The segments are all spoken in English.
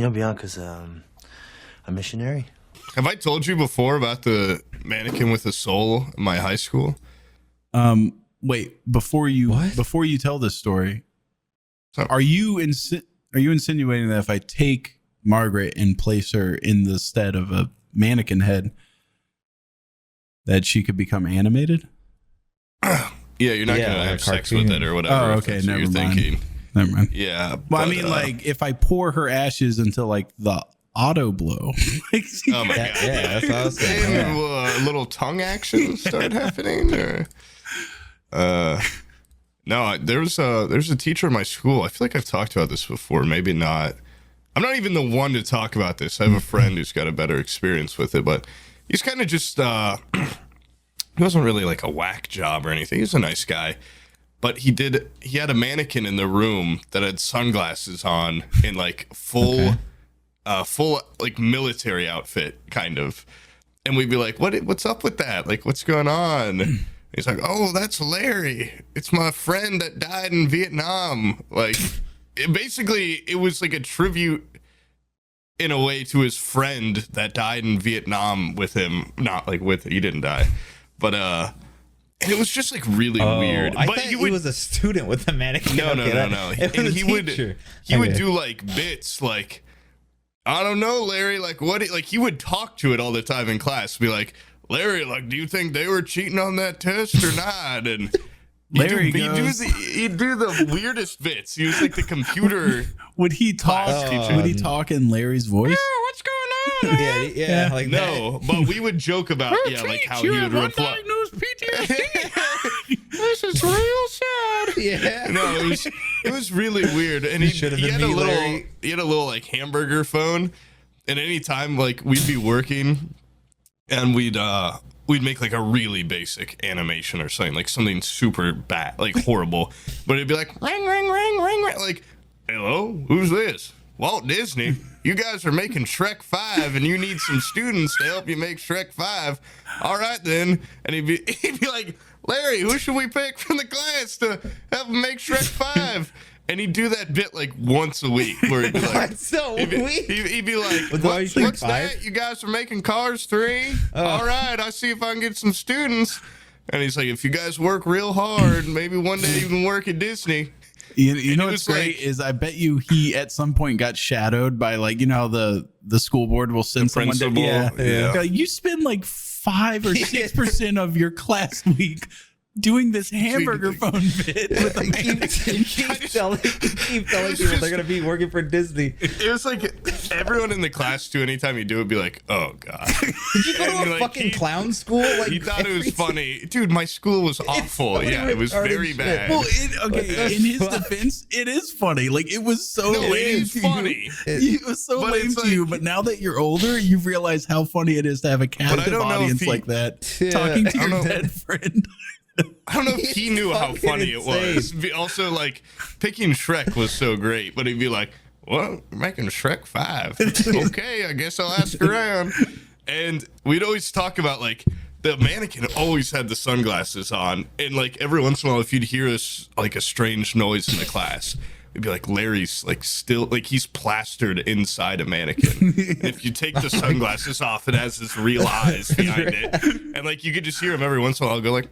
Bianca's a missionary. Have I told you before about the mannequin with a soul in my high school? Wait, before you tell this story, are you insinuating that if I take Margaret and place her in the stead of a mannequin head, that she could become animated? Yeah, you're not gonna have sex with it or whatever. Oh, okay, never mind. Never mind. Yeah, well, I mean, like if I pour her ashes into like the auto blow. Oh my god! Yeah, that's what I was saying. A little tongue action start happening, or no? There's a teacher in my school. I feel like I've talked about this before. Maybe not. I'm not even the one to talk about this. I have a friend who's got a better experience with it, but he's kind of just he wasn't really like a whack job or anything. He's a nice guy. But he had a mannequin in the room that had sunglasses on in like full like military outfit kind of. And we'd be like, what's up with that? Like, what's going on? He's like, oh, that's Larry. It's my friend that died in Vietnam. Like, it was like a tribute in a way to his friend that died in Vietnam with him. Not like he didn't die. But, and it was just like really weird. I but thought he was a student with a mannequin. No. And he would do like bits like, I don't know, Larry, like he would talk to it all the time in class, be like, Larry, like, do you think they were cheating on that test or not? And he'd do the weirdest bits. He was like the computer. Would he talk? Would he talk in Larry's voice? Yeah, what's going on? Yeah, like no, that. But we would joke about like how he would reply. PTSD. This is real sad. Yeah. No, it was really weird. And he had a little like hamburger phone. And anytime like we'd be working and we'd make like a really basic animation or something, like something super bad, like horrible. But it'd be like ring, ring, ring, ring, ring. Like, hello, who's this? Walt Disney. You guys are making Shrek 5 and you need some students to help you make Shrek 5. All right then. And he'd be like, Larry, who should we pick from the class to help him make Shrek 5? And he'd do that bit like once a week where he'd be like, he'd be like, what's that? You guys are making Cars 3? All right, I'll see if I can get some students. And he's like, if you guys work real hard, maybe one day you can work at Disney. You know what's great is I bet you he at some point got shadowed by like, you know, the school board will send someone to, yeah. You spend like 5 or 6% of your class week doing this hamburger phone bit with a keep telling people they're gonna be working for Disney. It was like everyone in the class too. Anytime you do it, would be like, "Oh God!" Did you go to a fucking clown school? Like he thought it was funny, dude. My school was awful. Yeah, it was very bad. Well, in his defense, it is funny. Like it was so lame. It's funny. It was so lame to you, but now that you're older, you realize how funny it is to have a captive audience like that talking to your dead friend. I don't know if he knew how funny it was. Also, like, picking Shrek was so great, but he'd be like, well, we're making Shrek 5. Okay, I guess I'll ask around. And we'd always talk about, like, the mannequin always had the sunglasses on. And, like, every once in a while, if you'd hear a strange noise in the class, it'd be like Larry's, like, still, like, he's plastered inside a mannequin. And if you take the sunglasses off, it has his real eyes behind it. And, like, you could just hear him every once in a while go, like,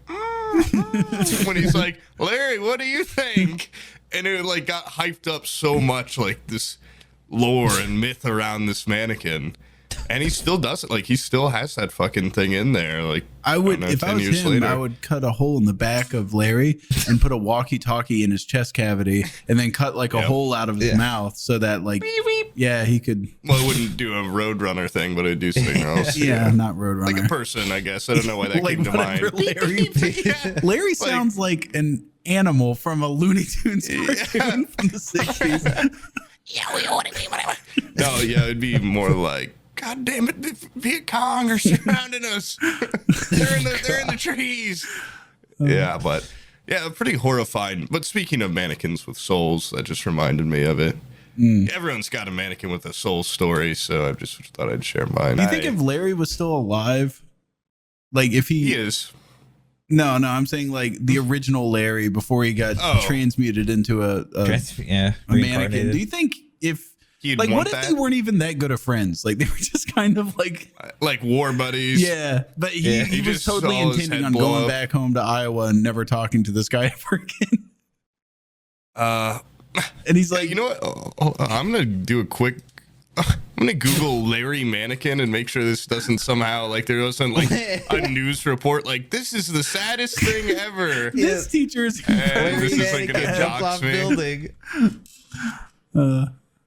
when he's like, Larry, what do you think? And it like got hyped up so much, like this lore and myth around this mannequin. And he still does it. Like he still has that fucking thing in there. Like I would, if I was him, later. I would cut a hole in the back of Larry and put a walkie-talkie in his chest cavity, and then cut like a hole out of his mouth so that like, he could. Well, it wouldn't do a Roadrunner thing, but it'd do something else. Not Roadrunner. Like a person, I guess. I don't know why that came to mind. Larry sounds like an animal from a Looney Tunes cartoon from the 60s. Yeah, we ought to be whatever. No, yeah, it'd be more like, God damn it, the Viet Cong are surrounding us. They're in the trees. Yeah, but yeah, pretty horrifying. But speaking of mannequins with souls, that just reminded me of it. Everyone's got a mannequin with a soul story, so I just thought I'd share mine. Do you think if Larry was still alive, like if he is? No, I'm saying like the original Larry before he got transmuted into a mannequin. Do you think if he'd Like, want what if that. they weren't even that good of friends? Like, they were just kind of like war buddies. yeah. But he was just totally saw his intending head on blow going up. back home to Iowa and never talking to this guy ever again. And he's like, You know what? I'm gonna do a quick. I'm gonna Google Larry Mannequin and make sure this doesn't somehow like there wasn't like a news report like this is the saddest thing ever. this teacher is And this is like gonna Mannequin jumped dox off me. building.